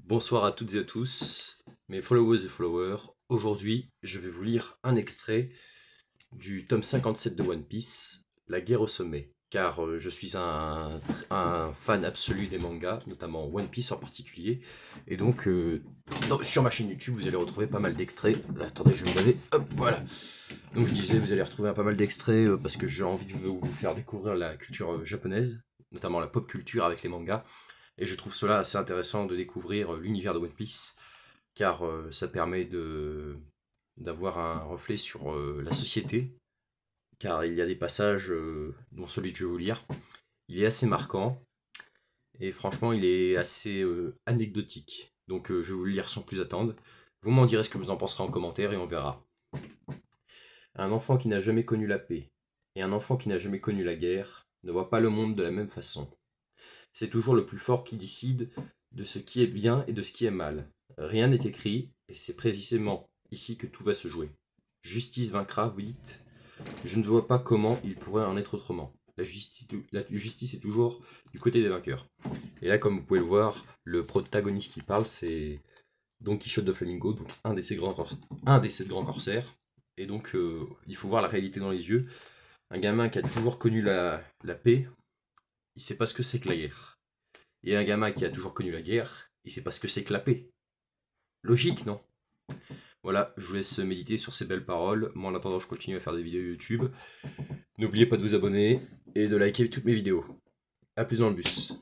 Bonsoir à toutes et à tous, mes followers et followers. Aujourd'hui, je vais vous lire un extrait du tome 57 de One Piece, La guerre au sommet. Car je suis un fan absolu des mangas, notamment One Piece en particulier. Et donc, sur ma chaîne YouTube, vous allez retrouver pas mal d'extraits. Là, attendez, je vais me laver. Hop, voilà. Donc je disais, vous allez retrouver pas mal d'extraits parce que j'ai envie de vous faire découvrir la culture japonaise, notamment la pop culture avec les mangas. Et je trouve cela assez intéressant de découvrir l'univers de One Piece, car ça permet d'avoir un reflet sur la société, car il y a des passages, dont celui que je vais vous lire, il est assez marquant, et franchement il est assez anecdotique. Donc je vais vous le lire sans plus attendre. Vous m'en direz ce que vous en penserez en commentaire et on verra. Un enfant qui n'a jamais connu la paix, et un enfant qui n'a jamais connu la guerre, ne voit pas le monde de la même façon. C'est toujours le plus fort qui décide de ce qui est bien et de ce qui est mal. Rien n'est écrit, et c'est précisément ici que tout va se jouer. Justice vaincra, vous dites? Je ne vois pas comment il pourrait en être autrement. La justice est toujours du côté des vainqueurs. Et là, comme vous pouvez le voir, le protagoniste qui parle, c'est Don Quichotte de Flamingo, donc un des sept grands corsaires. Et donc, il faut voir la réalité dans les yeux. Un gamin qui a toujours connu la paix, il sait pas ce que c'est que la guerre. Et un gamin qui a toujours connu la guerre, il sait pas ce que c'est que la paix. Logique, non? Voilà, je vous laisse méditer sur ces belles paroles. Moi, en attendant, je continue à faire des vidéos YouTube. N'oubliez pas de vous abonner et de liker toutes mes vidéos. A plus dans le bus.